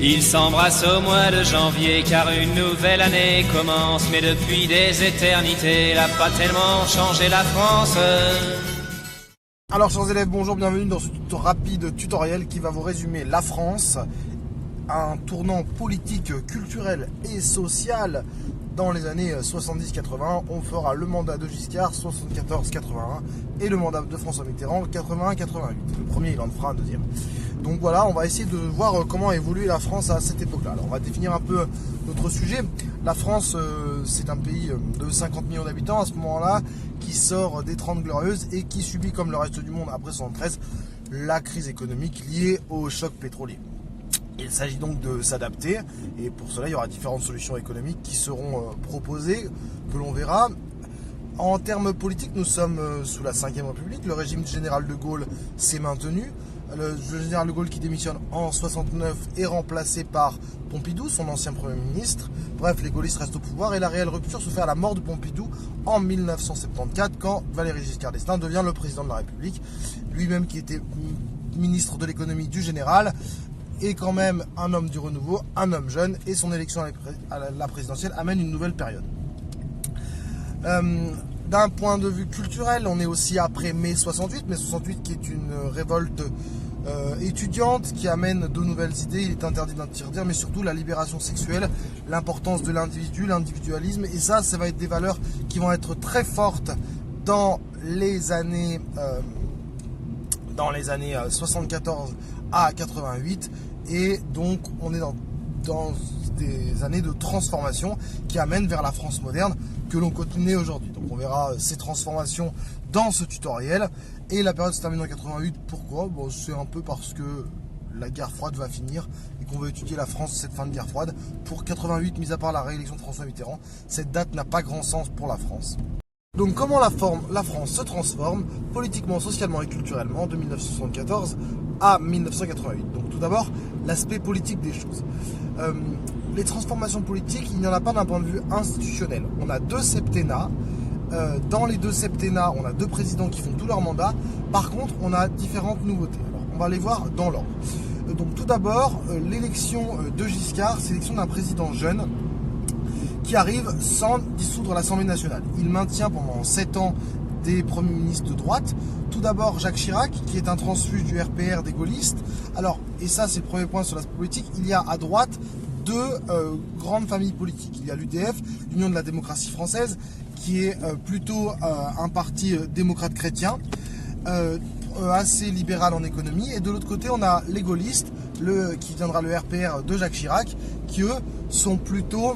Ils s'embrassent au mois de janvier car une nouvelle année commence. Mais depuis des éternités, elle a pas tellement changé la France. Alors chers élèves, bonjour, bienvenue dans ce rapide tutoriel qui va vous résumer la France, un tournant politique, culturel et social dans les années 70-80. On fera le mandat de Giscard 74-81 et le mandat de François Mitterrand 81-88. Le premier, il en fera un deuxième. Donc voilà, on va essayer de voir comment a évolué la France à cette époque-là. Alors on va définir un peu notre sujet. La France, c'est un pays de 50 millions d'habitants à ce moment-là, qui sort des 30 glorieuses et qui subit, comme le reste du monde après 73, la crise économique liée au choc pétrolier. Il s'agit donc de s'adapter, et pour cela il y aura différentes solutions économiques qui seront proposées, que l'on verra. En termes politiques, nous sommes sous la 5e République. Le régime du général de Gaulle s'est maintenu. Le général de Gaulle qui démissionne en 69 est remplacé par Pompidou, son ancien Premier ministre. Bref, les gaullistes restent au pouvoir et la réelle rupture se fait à la mort de Pompidou en 1974, quand Valéry Giscard d'Estaing devient le président de la République. Lui-même qui était ministre de l'économie du général, est quand même un homme du renouveau, un homme jeune, et son élection à la présidentielle amène une nouvelle période. D'un point de vue culturel, on est aussi après mai 68, mai 68 qui est une révolte étudiante qui amène de nouvelles idées. Il est interdit d'interdire, mais surtout la libération sexuelle, l'importance de l'individu, l'individualisme, et ça va être des valeurs qui vont être très fortes dans les années 74 à 88, et donc on est dans des années de transformation qui amènent vers la France moderne que l'on connaît aujourd'hui. Donc on verra ces transformations dans ce tutoriel. Et la période se termine en 88. Pourquoi? Bon, c'est un peu parce que la guerre froide va finir et qu'on veut étudier la France, cette fin de guerre froide. Pour 88, mis à part la réélection de François Mitterrand, cette date n'a pas grand sens pour la France. Donc comment la France se transforme politiquement, socialement et culturellement de 1974 à 1988. Donc tout d'abord, l'aspect politique des choses. Les transformations politiques, il n'y en a pas d'un point de vue institutionnel. On a deux septennats. Dans les deux septennats, on a deux présidents qui font tout leur mandat. Par contre, on a différentes nouveautés. Alors, on va les voir dans l'ordre. Donc tout d'abord, l'élection de Giscard, c'est l'élection d'un président jeune qui arrive sans dissoudre l'Assemblée nationale. Il maintient pendant 7 ans des premiers ministres de droite. Tout d'abord Jacques Chirac, qui est un transfuge du RPR des gaullistes. Alors, et ça c'est le premier point sur l'aspect politique, il y a à droite deux grandes familles politiques. Il y a l'UDF, l'Union de la démocratie française, qui est plutôt un parti démocrate chrétien, assez libéral en économie. Et de l'autre côté, on a les gaullistes, qui viendra le RPR de Jacques Chirac, qui eux sont plutôt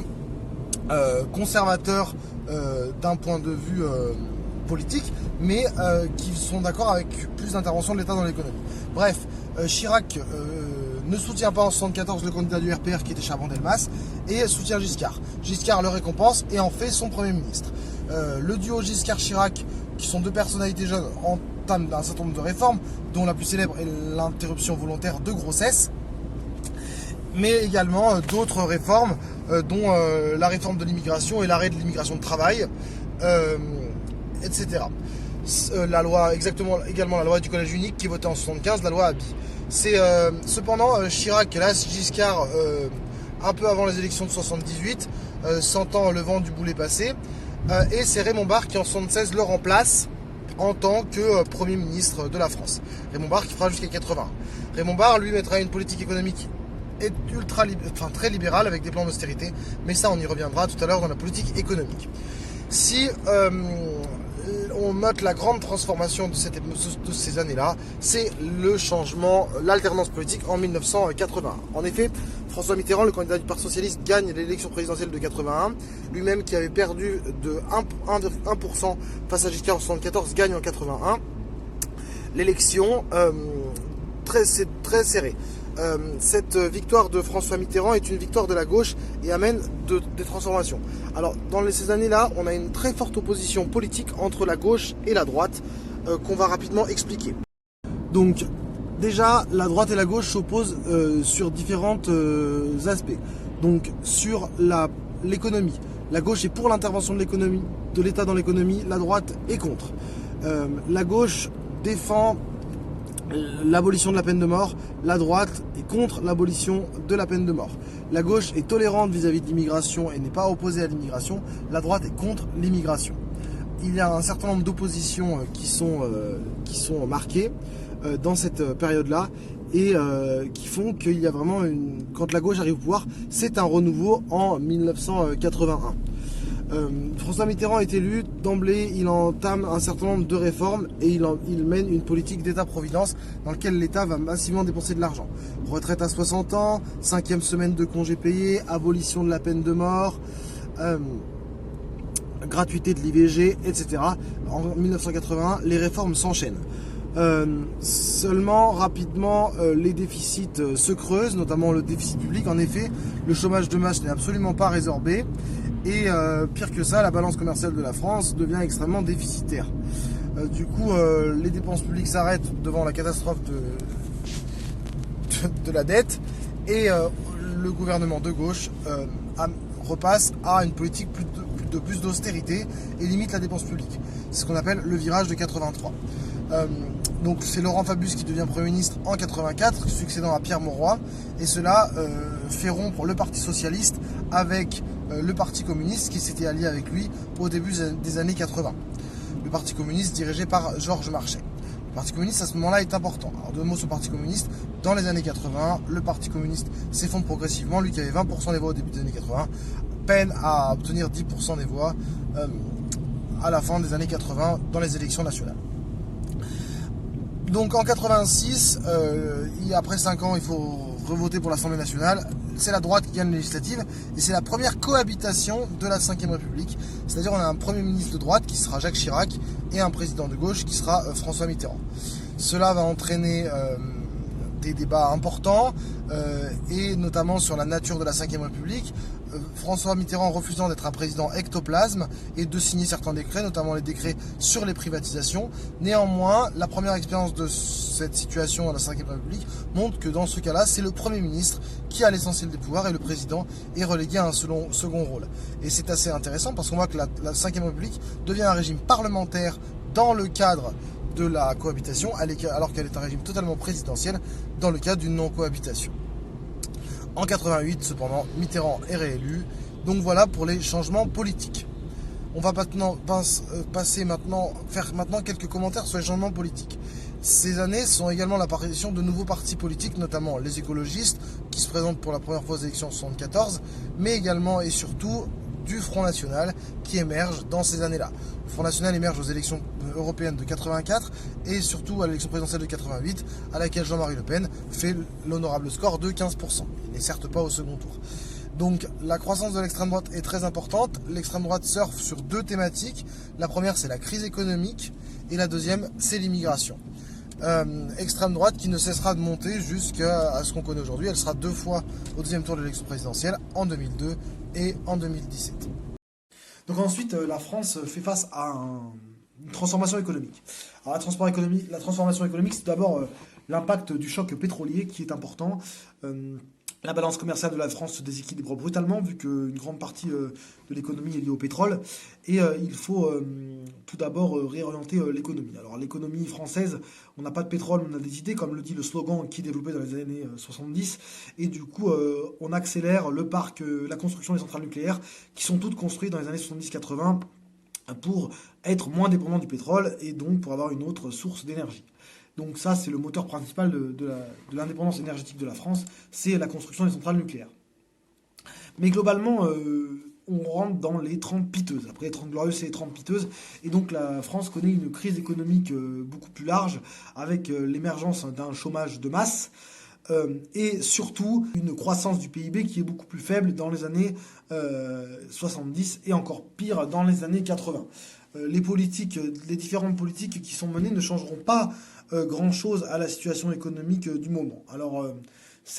conservateurs d'un point de vue politique, mais qui sont d'accord avec plus d'intervention de l'État dans l'économie. Bref, Chirac ne soutient pas en 1974 le candidat du RPR qui était Chaban-Delmas et soutient Giscard. Giscard le récompense et en fait son Premier ministre. Le duo Giscard-Chirac, qui sont deux personnalités jeunes, entament un certain nombre de réformes, dont la plus célèbre est l'interruption volontaire de grossesse, mais également d'autres réformes, dont la réforme de l'immigration et l'arrêt de l'immigration de travail, etc. La loi, également la loi du collège unique qui est votée en 75, la loi Abi. Cependant, Chirac laisse Giscard un peu avant les élections de 78, sentant le vent du boulet passer, et c'est Raymond Barre qui en 76 le remplace en tant que Premier ministre de la France. Raymond Barre qui fera jusqu'à 80. Raymond Barre lui mettra une politique économique très libérale avec des plans d'austérité, mais ça on y reviendra tout à l'heure dans la politique économique. Si on note la grande transformation de ces années-là, c'est le changement, l'alternance politique en 1981. En effet, François Mitterrand, le candidat du Parti Socialiste, gagne l'élection présidentielle de 81. Lui-même qui avait perdu de 1% face à Giscard en 1974, gagne en 81. L'élection, c'est très serré. Cette victoire de François Mitterrand est une victoire de la gauche et amène des transformations. Alors, dans ces années-là, on a une très forte opposition politique entre la gauche et la droite qu'on va rapidement expliquer. Donc, déjà, la droite et la gauche s'opposent sur différents aspects. Donc, sur l'économie, la gauche est pour l'intervention de l'État dans l'économie, la droite est contre. La gauche défend l'abolition de la peine de mort, la droite est contre l'abolition de la peine de mort. La gauche est tolérante vis-à-vis de l'immigration et n'est pas opposée à l'immigration. La droite est contre l'immigration. Il y a un certain nombre d'oppositions qui sont marquées dans cette période-là et qui font qu'il y a vraiment quand la gauche arrive au pouvoir, c'est un renouveau en 1981. François Mitterrand est élu, d'emblée il entame un certain nombre de réformes et il mène une politique d'État-providence dans laquelle l'État va massivement dépenser de l'argent. Retraite à 60 ans, 5e semaine de congés payés, abolition de la peine de mort, gratuité de l'IVG, etc. En 1981, les réformes s'enchaînent. Seulement, rapidement, les déficits se creusent, notamment le déficit public. En effet, le chômage de masse n'est absolument pas résorbé. Et pire que ça, la balance commerciale de la France devient extrêmement déficitaire. Du coup, les dépenses publiques s'arrêtent devant la catastrophe de la dette. Et le gouvernement de gauche repasse à une politique plus d'austérité et limite la dépense publique. C'est ce qu'on appelle le virage de 83. Donc c'est Laurent Fabius qui devient Premier ministre en 84, succédant à Pierre Mauroy, et cela fait rompre le Parti Socialiste avec le Parti Communiste qui s'était allié avec lui au début des années 80. Le Parti Communiste dirigé par Georges Marchais. Le Parti Communiste à ce moment-là est important. Alors deux mots sur le Parti Communiste. Dans les années 80, le Parti Communiste s'effondre progressivement. Lui qui avait 20% des voix au début des années 80, peine à obtenir 10% des voix à la fin des années 80 dans les élections nationales. Donc en 86, après 5 ans, il faut revoter pour l'Assemblée nationale. C'est la droite qui gagne les législatives et c'est la première cohabitation de la 5e République. C'est-à-dire on a un Premier ministre de droite qui sera Jacques Chirac et un président de gauche qui sera François Mitterrand. Cela va entraîner des débats importants et notamment sur la nature de la 5e République. François Mitterrand refusant d'être un président ectoplasme et de signer certains décrets, notamment les décrets sur les privatisations. Néanmoins, la première expérience de cette situation dans la 5e République montre que dans ce cas-là, c'est le Premier ministre qui a l'essentiel des pouvoirs et le président est relégué à un second rôle. Et c'est assez intéressant parce qu'on voit que la 5e République devient un régime parlementaire dans le cadre de la cohabitation, alors qu'elle est un régime totalement présidentiel dans le cadre d'une non-cohabitation. En 88, cependant, Mitterrand est réélu. Donc voilà pour les changements politiques. On va faire maintenant quelques commentaires sur les changements politiques. Ces années sont également l'apparition de nouveaux partis politiques, notamment les écologistes, qui se présentent pour la première fois aux élections en 1974, mais également et surtout du Front National qui émerge dans ces années-là. Le Front National émerge aux élections européennes de 84 et surtout à l'élection présidentielle de 88, à laquelle Jean-Marie Le Pen fait l'honorable score de 15%. Il n'est certes pas au second tour. Donc la croissance de l'extrême droite est très importante. L'extrême droite surfe sur deux thématiques. La première, c'est la crise économique et la deuxième, c'est l'immigration. Extrême droite qui ne cessera de monter jusqu'à ce qu'on connaît aujourd'hui. Elle sera 2 fois au deuxième tour de l'élection présidentielle, en 2002 et en 2017. Donc ensuite, la France fait face à une transformation économique. Alors la transformation économique, c'est d'abord l'impact du choc pétrolier qui est important. La balance commerciale de la France se déséquilibre brutalement vu qu'une grande partie de l'économie est liée au pétrole et il faut tout d'abord réorienter l'économie. Alors l'économie française, on n'a pas de pétrole, on a des idées comme le dit le slogan qui est développé dans les années 70 et du coup on accélère le parc, la construction des centrales nucléaires qui sont toutes construites dans les années 70-80 pour être moins dépendant du pétrole et donc pour avoir une autre source d'énergie. Donc ça, c'est le moteur principal de l'indépendance énergétique de la France, c'est la construction des centrales nucléaires. Mais globalement, on rentre dans les 30 piteuses. Après les 30 glorieuses, c'est les 30 piteuses. Et donc la France connaît une crise économique beaucoup plus large, avec l'émergence d'un chômage de masse, et surtout une croissance du PIB qui est beaucoup plus faible dans les années 70 et encore pire dans les années 80. Les différentes politiques qui sont menées ne changeront pas grand-chose à la situation économique du moment. Alors,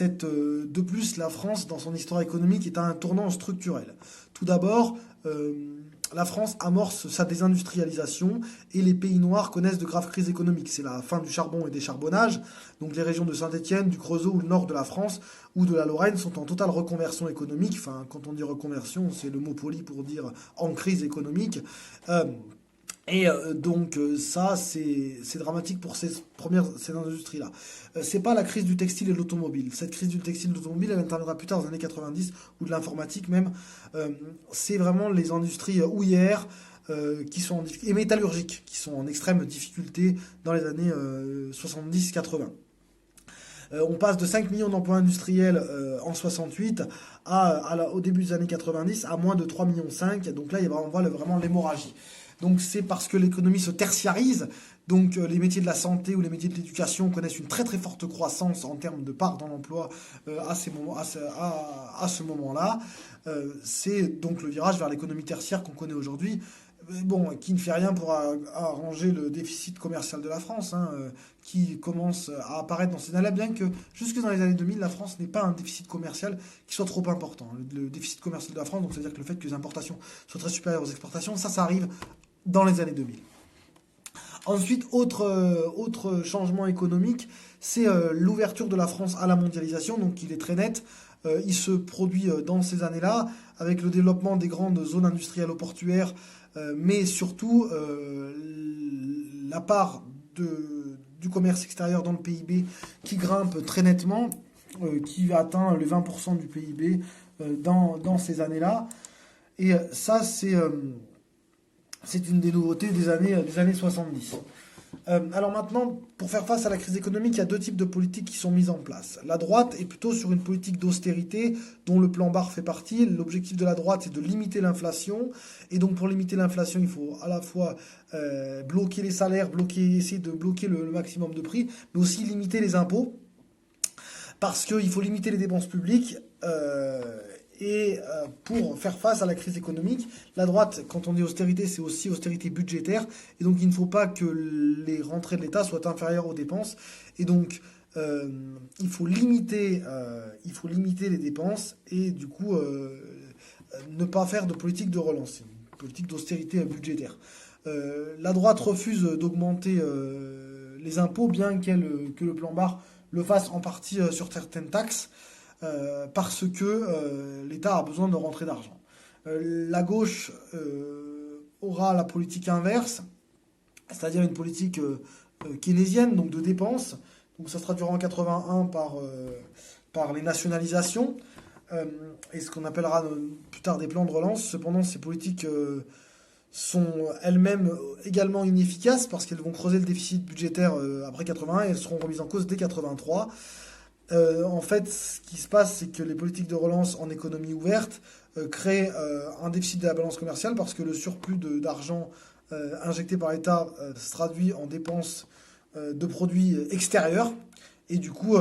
de plus, la France, dans son histoire économique, est à un tournant structurel. Tout d'abord, la France amorce sa désindustrialisation et les pays noirs connaissent de graves crises économiques. C'est la fin du charbon et des charbonnages. Donc les régions de Saint-Étienne, du Creusot ou le nord de la France ou de la Lorraine sont en totale reconversion économique. Enfin, quand on dit reconversion, c'est le mot poli pour dire en crise économique. Et donc ça, c'est dramatique pour ces industries-là. C'est pas la crise du textile et de l'automobile. Cette crise du textile et de l'automobile, elle interviendra plus tard dans les années 90, ou de l'informatique même. C'est vraiment les industries houillères qui sont et métallurgiques, qui sont en extrême difficulté dans les années 70-80. On passe de 5 millions d'emplois industriels en 68 au début des années 90 à moins de 3,5 millions. Donc là, on voit vraiment l'hémorragie. Donc c'est parce que l'économie se tertiarise, donc les métiers de la santé ou les métiers de l'éducation connaissent une très très forte croissance en termes de part dans l'emploi à ce moment-là. C'est donc le virage vers l'économie tertiaire qu'on connaît aujourd'hui. Bon, qui ne fait rien pour arranger le déficit commercial de la France, qui commence à apparaître dans ces années-là, bien que jusque dans les années 2000, la France n'ait pas un déficit commercial qui soit trop important. Le déficit commercial de la France, donc c'est-à-dire que le fait que les importations soient très supérieures aux exportations, ça arrive dans les années 2000. Ensuite, autre changement économique, c'est l'ouverture de la France à la mondialisation, donc il est très net. Il se produit dans ces années-là, avec le développement des grandes zones industrielles ou portuaires, mais surtout la part du commerce extérieur dans le PIB qui grimpe très nettement, qui atteint les 20% du PIB dans ces années-là. Et ça, c'est une des nouveautés des années 70. Alors maintenant, pour faire face à la crise économique, il y a deux types de politiques qui sont mises en place. La droite est plutôt sur une politique d'austérité dont le plan Barre fait partie. L'objectif de la droite, c'est de limiter l'inflation. Et donc pour limiter l'inflation, il faut à la fois bloquer les salaires, essayer de bloquer le maximum de prix, mais aussi limiter les impôts. Parce qu'il faut limiter les dépenses publiques. Et pour faire face à la crise économique, la droite, quand on dit austérité, c'est aussi austérité budgétaire. Et donc, il ne faut pas que les rentrées de l'État soient inférieures aux dépenses. Et donc, il faut limiter les dépenses et du coup, ne pas faire de politique de relance, une politique d'austérité budgétaire. La droite refuse d'augmenter les impôts, bien que le plan Barre le fasse en partie sur certaines taxes. Parce que l'État a besoin de rentrées d'argent. La gauche aura la politique inverse, c'est-à-dire une politique keynésienne, donc de dépenses. Donc ça se traduira en 81 par les nationalisations et ce qu'on appellera plus tard des plans de relance. Cependant, ces politiques sont elles-mêmes également inefficaces parce qu'elles vont creuser le déficit budgétaire après 81 et elles seront remises en cause dès 83. En fait, ce qui se passe, c'est que les politiques de relance en économie ouverte créent un déficit de la balance commerciale parce que le surplus d'argent injecté par l'État se traduit en dépenses de produits extérieurs. Et du coup,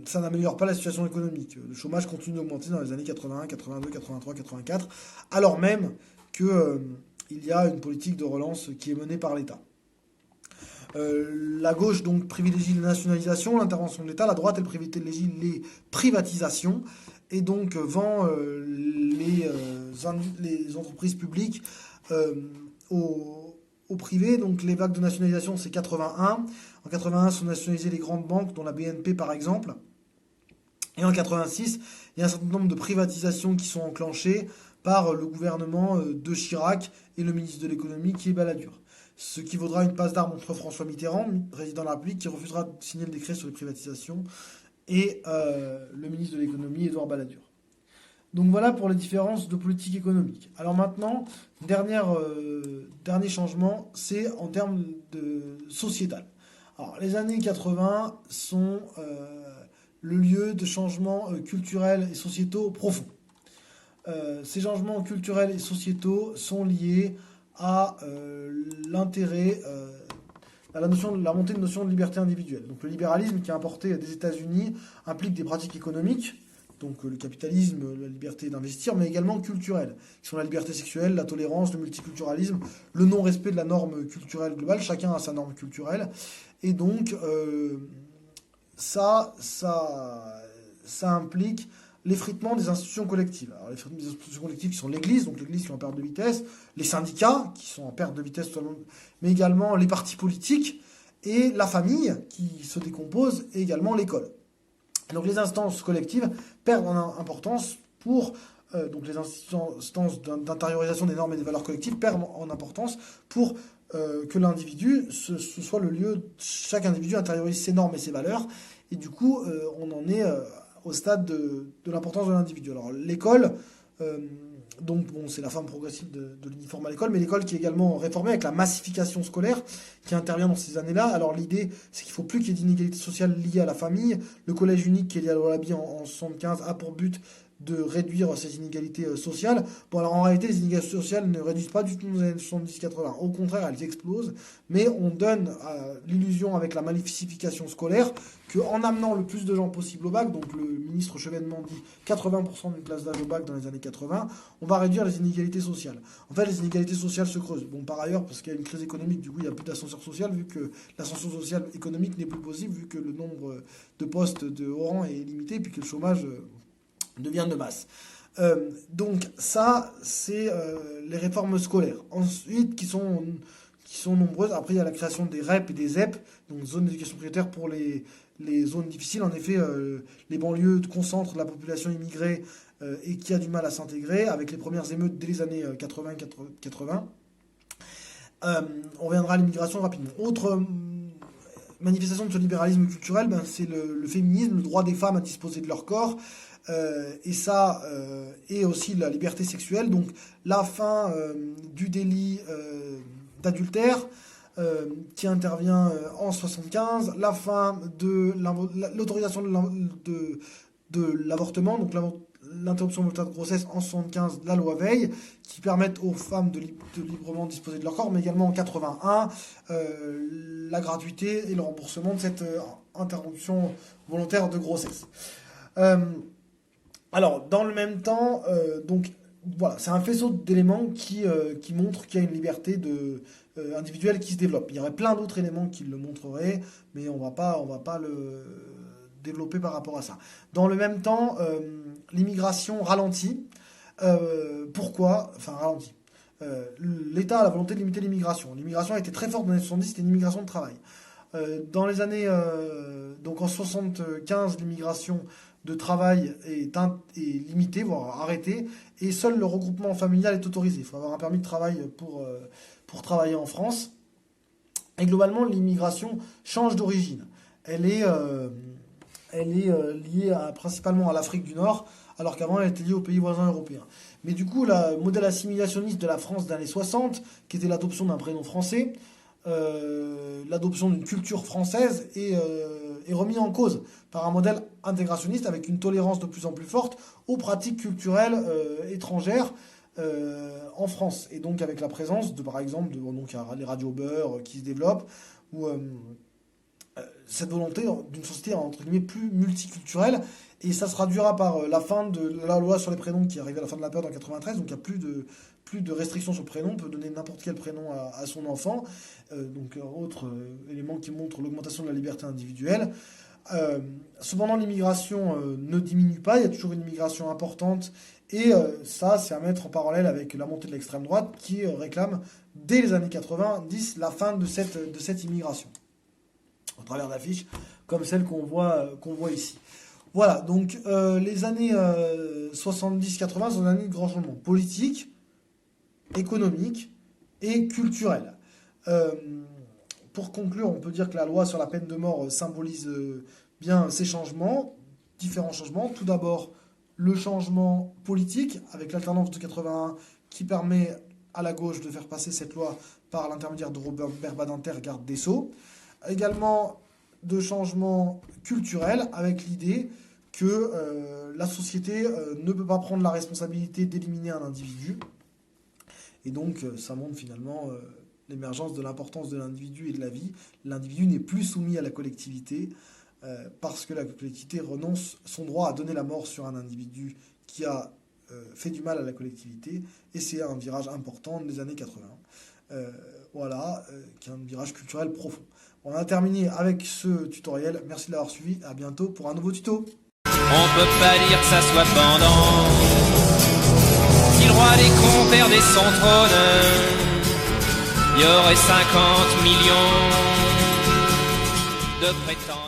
ça n'améliore pas la situation économique. Le chômage continue d'augmenter dans les années 81, 82, 83, 84, alors même qu'il y a une politique de relance qui est menée par l'État. La gauche donc privilégie les nationalisations, l'intervention de l'État. La droite, elle privilégie les privatisations et donc vend les entreprises publiques au privé. Donc les vagues de nationalisation, c'est 81. En 81, sont nationalisées les grandes banques, dont la BNP par exemple. Et en 86, il y a un certain nombre de privatisations qui sont enclenchées par le gouvernement de Chirac et le ministre de l'économie qui est Balladur. Ce qui vaudra une passe d'armes entre François Mitterrand, président de la République, qui refusera de signer le décret sur les privatisations, et le ministre de l'économie, Édouard Balladur. Donc voilà pour les différences de politique économique. Alors maintenant, dernier changement, c'est en termes de sociétal. Alors les années 80 sont le lieu de changements culturels et sociétaux profonds. Ces changements culturels et sociétaux sont liés à l'intérêt, à la montée de notion de liberté individuelle. Donc le libéralisme qui est importé des États-Unis implique des pratiques économiques, donc le capitalisme, la liberté d'investir, mais également culturelles, qui sont la liberté sexuelle, la tolérance, le multiculturalisme, le non-respect de la norme culturelle globale, chacun a sa norme culturelle, et donc ça implique l'effritement des institutions collectives. Alors, l'effritement des institutions collectives qui sont l'Église, donc l'Église qui est en perte de vitesse, les syndicats qui sont en perte de vitesse, mais également les partis politiques et la famille qui se décompose et également l'école. Donc les instances collectives perdent en importance donc les instances d'intériorisation des normes et des valeurs collectives perdent en importance pour que l'individu, ce soit le lieu, chaque individu intériorise ses normes et ses valeurs, et du coup, on en est au stade de l'importance de l'individu. Alors l'école, donc bon, c'est la forme progressive de l'uniforme à l'école, mais l'école qui est également réformée avec la massification scolaire qui intervient dans ces années-là. Alors l'idée, c'est qu'il ne faut plus qu'il y ait d'inégalités sociales liées à la famille. Le collège unique qui est lié à la loi Laby en 75 a pour but de réduire ces inégalités sociales. Bon, alors en réalité, les inégalités sociales ne réduisent pas du tout dans les années 70-80. Au contraire, elles explosent. Mais on donne l'illusion avec la massification scolaire qu'en amenant le plus de gens possible au bac, donc le ministre Chevènement dit 80% d'une classe d'âge au bac dans les années 80, on va réduire les inégalités sociales. En fait, les inégalités sociales se creusent. Bon, par ailleurs, parce qu'il y a une crise économique, du coup, il n'y a plus d'ascenseur social, vu que l'ascenseur social économique n'est plus possible, vu que le nombre de postes de haut rang est limité, puis que le chômage devient de masse. Donc ça, c'est les réformes scolaires. Ensuite, qui sont nombreuses. Après, il y a la création des REP et des ZEP, donc zones d'éducation prioritaire pour les zones difficiles. En effet, les banlieues concentrent la population immigrée et qui a du mal à s'intégrer, avec les premières émeutes dès les années 80. On reviendra à l'immigration rapidement. Autre manifestation de ce libéralisme culturel, c'est le féminisme, le droit des femmes à disposer de leur corps. Et ça, et aussi la liberté sexuelle, donc la fin du délit d'adultère qui intervient en 75, la fin de l'autorisation de l'avortement, donc l'interruption volontaire de grossesse en 75, la loi Veil, qui permettent aux femmes de librement disposer de leur corps, mais également en 81, la gratuité et le remboursement de cette interruption volontaire de grossesse. Alors, dans le même temps, donc voilà, c'est un faisceau d'éléments qui montre qu'il y a une liberté individuelle qui se développe. Il y aurait plein d'autres éléments qui le montreraient, mais on va pas le développer par rapport à ça. Dans le même temps, l'immigration ralentit. Pourquoi ? Enfin, ralentit. L'État a la volonté de limiter l'immigration. L'immigration a été très forte dans les années 70, c'était une immigration de travail. Dans les années... donc en 75, l'immigration de travail est limité, voire arrêté, et seul le regroupement familial est autorisé. Il faut avoir un permis de travail pour travailler en France. Et globalement, l'immigration change d'origine. Elle est liée principalement à l'Afrique du Nord, alors qu'avant elle était liée aux pays voisins européens. Mais du coup, le modèle assimilationniste de la France des années 60, qui était l'adoption d'un prénom français, l'adoption d'une culture française est remis en cause par un modèle intégrationniste avec une tolérance de plus en plus forte aux pratiques culturelles étrangères en France. Et donc avec la présence par exemple, donc il y a les radios beurre qui se développent, ou cette volonté d'une société entre guillemets plus multiculturelle, et ça se traduira par la fin de la loi sur les prénoms qui est arrivée à la fin de la période en 93, donc il n'y a plus de restrictions sur le prénom, on peut donner n'importe quel prénom à son enfant, donc autre élément qui montre l'augmentation de la liberté individuelle. Cependant, l'immigration ne diminue pas, il y a toujours une immigration importante, et ça, c'est à mettre en parallèle avec la montée de l'extrême droite qui réclame dès les années 90 la fin de cette immigration, au travers d'affiches comme celle qu'on voit ici. Voilà, donc les années 70-80 sont des années de grands changements politiques, économiques et culturels. Pour conclure, on peut dire que la loi sur la peine de mort symbolise bien ces changements, différents changements. Tout d'abord, le changement politique, avec l'alternance de 81 qui permet à la gauche de faire passer cette loi par l'intermédiaire de Robert Badinter, garde des Sceaux. Également, de changements culturels, avec l'idée que la société ne peut pas prendre la responsabilité d'éliminer un individu. Et donc, ça montre finalement l'émergence de l'importance de l'individu et de la vie. L'individu n'est plus soumis à la collectivité parce que la collectivité renonce son droit à donner la mort sur un individu qui a fait du mal à la collectivité. Et c'est un virage important des années 80. Qui est un virage culturel profond. On a terminé avec ce tutoriel. Merci de l'avoir suivi. À bientôt pour un nouveau tuto. On peut pas dire que ça soit pendant. Si le roi des compères des son trône, il y aurait 50 millions de prétendants.